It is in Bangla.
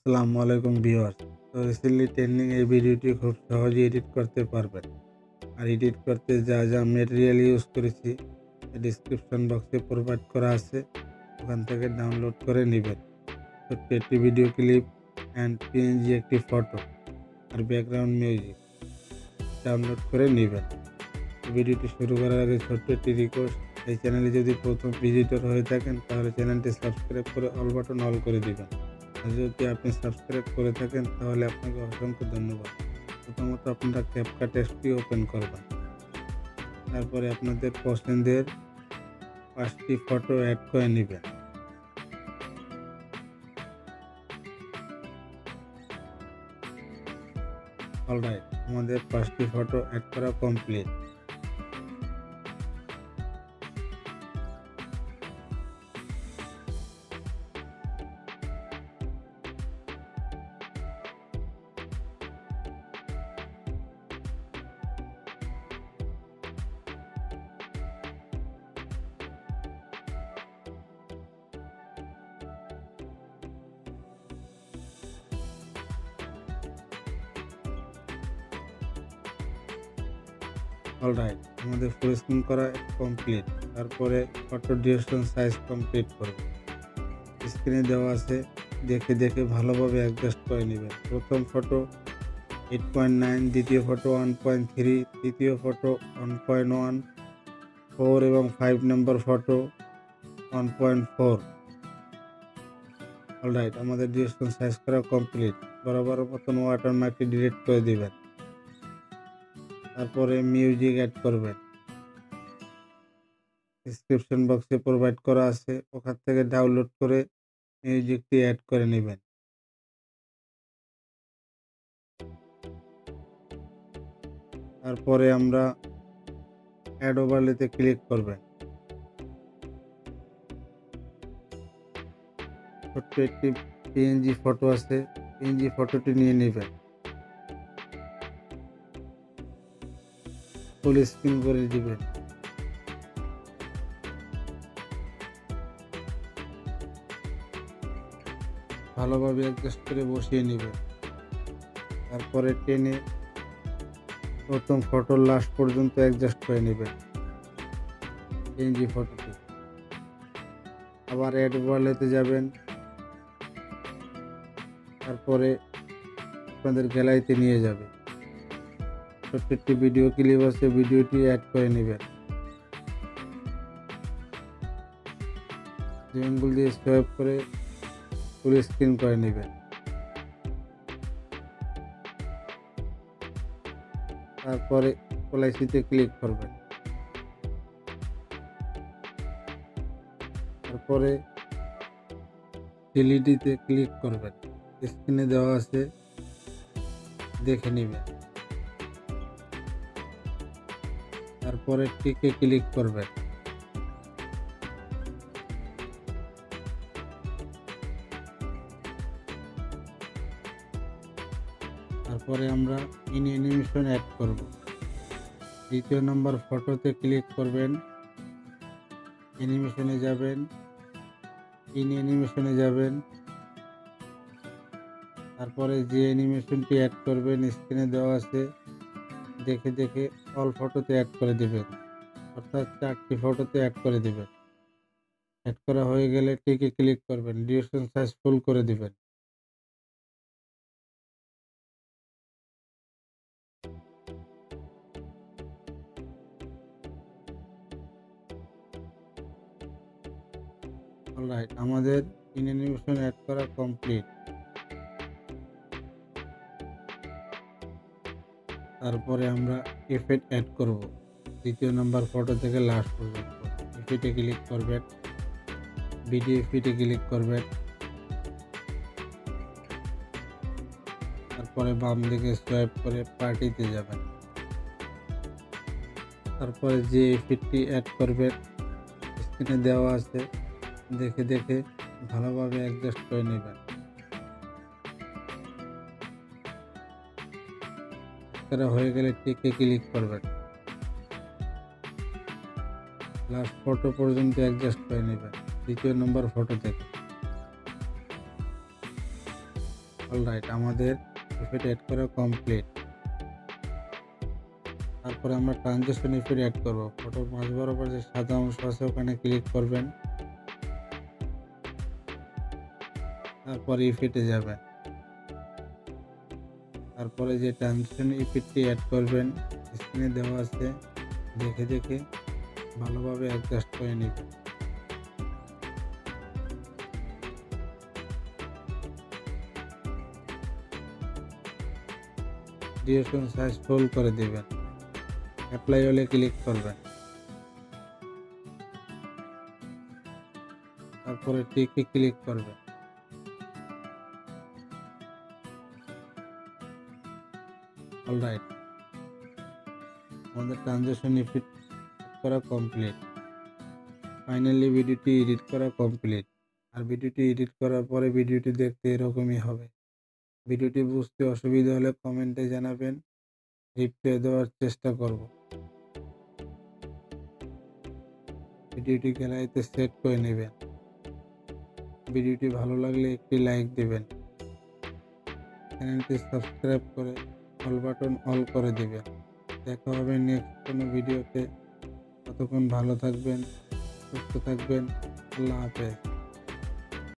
আসসালামু আলাইকুম ভিউয়ার্স। তো রিসেন্টলি ট্রেন্ডিং এই ভিডিওটি খুব সহজেই এডিট করতে পারবেন। আর এডিট করতে যা যা মেটেরিয়াল ইউজ করেছি ডিসক্রিপশন বক্সে প্রোভাইড করা আছে, ওখান থেকে ডাউনলোড করে নেবেন। ছোট্ট একটি ভিডিও ক্লিপ অ্যান্ড পিএনজি একটি ফটো আর ব্যাকগ্রাউন্ড মিউজিক ডাউনলোড করে নেবেন। ভিডিওটি শুরু করার আগে ছোট্ট একটি রিকোয়েস্ট, এই চ্যানেলে যদি প্রথম ভিজিটর হয়ে থাকেন তাহলে চ্যানেলটি সাবস্ক্রাইব করে অল বাটন অল করে দিবেন। আর যদি আপনি সাবস্ক্রাইব করে থাকেন তাহলে আপনাকে অসংখ্য ধন্যবাদ। প্রথমত আপনারা ক্যাপকাট অ্যাপটি ওপেন করবেন, তারপরে আপনাদের পছন্দের 5টি ফটো অ্যাড করে নেবেন। অলরাইট, আমাদের 5টি ফটো অ্যাড করা কমপ্লিট। অলরাইট, আমাদের ফুল স্ক্রিন করা কমপ্লিট। তারপরে ফটো ডিউরেশন সাইজ কমপ্লিট করব। স্ক্রিনে দেওয়া আছে, দেখে দেখে ভালোভাবে অ্যাডজাস্ট করে নেবেন। প্রথম ফটো 8.9, দ্বিতীয় ফটো 1.3, তৃতীয় ফটো 1.1, 4 এবং 5 নম্বর ফটো 1.4। অলরাইট, আমাদের ডিউরেশন সাইজ করা কমপ্লিট। বরাবর মতন ওয়াটারমার্কটি ডিলিট করে দিবেন। তারপরে মিউজিক অ্যাড করবেন। ডিসক্রিপশন বক্সে প্রোভাইড করা আছে, ওখান থেকে ডাউনলোড করে মিউজিকটি অ্যাড করে নেবেন। তারপরে আমরা অ্যাড ওভারলেতে ক্লিক করবেন। ছোট্ট একটি পিএনজি ফটো আছে, পিএনজি ফটোটি নিয়ে নেবেন। ফুল স্ক্রিন করে দিবেন। ভালোভাবে অ্যাডজাস্ট করে বসিয়ে নেবেন। তারপরে টেনে প্রথম ফটোর লাস্ট পর্যন্ত অ্যাডজাস্ট করে নেবেন পিএনজি ফটোটি। আবার অ্যাড ওভারলেতে যাবেন, তারপরে আপনাদের গ্যালারিতে নিয়ে যাবে। ছোট্ট একটি ভিডিও ক্লিপ আছে, ভিডিওটি অ্যাড করে নেবেন। আঙ্গুল দিয়ে সোয়াইপ করে ফুল স্ক্রিন করে নেবেন। তারপরে 𝐏𝐡ście ক্লিক করবেন। তারপরে 𝐷 ক্লিক করবেন। স্ক্রিনে দেওয়া আছে, দেখে নেবেন। তারপরে টিকে ক্লিক করবেন। তারপরে আমরা ইন অ্যানিমেশন অ্যাড করব। দ্বিতীয় নম্বর ফটোতে ক্লিক করবেন, অ্যানিমেশনে যাবেন, ইন অ্যানিমেশনে যাবেন। তারপরে যে অ্যানিমেশনটি অ্যাড করবেন স্ক্রিনে দেওয়া আছে, দেখে দেখে অল ফটোতে অ্যাড করে দিবেন, অর্থাৎ 4টি ফটোতে অ্যাড করে দিবেন। অ্যাড করা হয়ে গেলে টিকে ক্লিক করবেন, ডিউরেশন সাইজ ফুল করে দিবেন। অলরাইট, আমাদের ইন অ্যানিমেশন অ্যাড করা কমপ্লিট। তারপরে আমরা এফেক্ট অ্যাড করব। দ্বিতীয় নম্বর ফটো থেকে লাস্ট পর্যন্ত এফেক্টে ক্লিক করবেন, ভিডিও এফেক্টে ক্লিক করবেন। তারপরে বাম দিকে সোয়াইপ করে পার্টিতে যাবেন। তারপরে যে এফেক্টটি অ্যাড করবেন স্ক্রিনে দেওয়া আছে, দেখে দেখে ভালোভাবে অ্যাডজাস্ট করে নেবেন। করা হয়ে গেলে টিকে ক্লিক করবেন। লাস্ট ফটো পর্যন্ত অ্যাডজাস্ট করে নেবেন দ্বিতীয় নম্বর ফটো থেকে। অলরাইট, আমাদের ইফেক্ট অ্যাড করা কমপ্লিট। তারপরে আমরা ট্রানজিশন ইফেক্ট অ্যাড করব। ফটোর মাঝ বরাবর যে সাদা অংশ আছে ওখানে ক্লিক করবেন, তারপরে ইফেক্টে যাবেন, তারপরে যে ট্রানজিশন ইফেক্টটি অ্যাড করবেন স্ক্রিনে দেওয়া আছে, দেখে দেখে ভালোভাবে অ্যাডজাস্ট করে নেবেন। ডিউরেশন সাইজ ফুল করে দিবেন, অ্যাপ্লাই হলে ক্লিক করবেন, তারপরে টিকে ক্লিক করবেন। অলরাইট, আমাদের ট্রানজিশন ইফেক্ট করা কমপ্লিট। ফাইনালি ভিডিওটি এডিট করা কমপ্লিট। আর ভিডিওটি এডিট করার পরে ভিডিওটি দেখতে এরকমই হবে। ভিডিওটি বুঝতে অসুবিধা হলে কমেন্টে জানাবেন, রিপ্লাই দেওয়ার চেষ্টা করব। ভিডিওটি গ্যালারিতে সেট করে নেবেন। ভিডিওটি ভালো লাগলে একটি লাইক দেবেন। চ্যানেলটি সাবস্ক্রাইব করে অল বাটন অল করে দিবেন। দেখা হবে নেক্সট কোনো ভিডিওতে। ততক্ষণ ভালো থাকবেন, সুস্থ থাকবেন। আল্লাহ হাফেজ।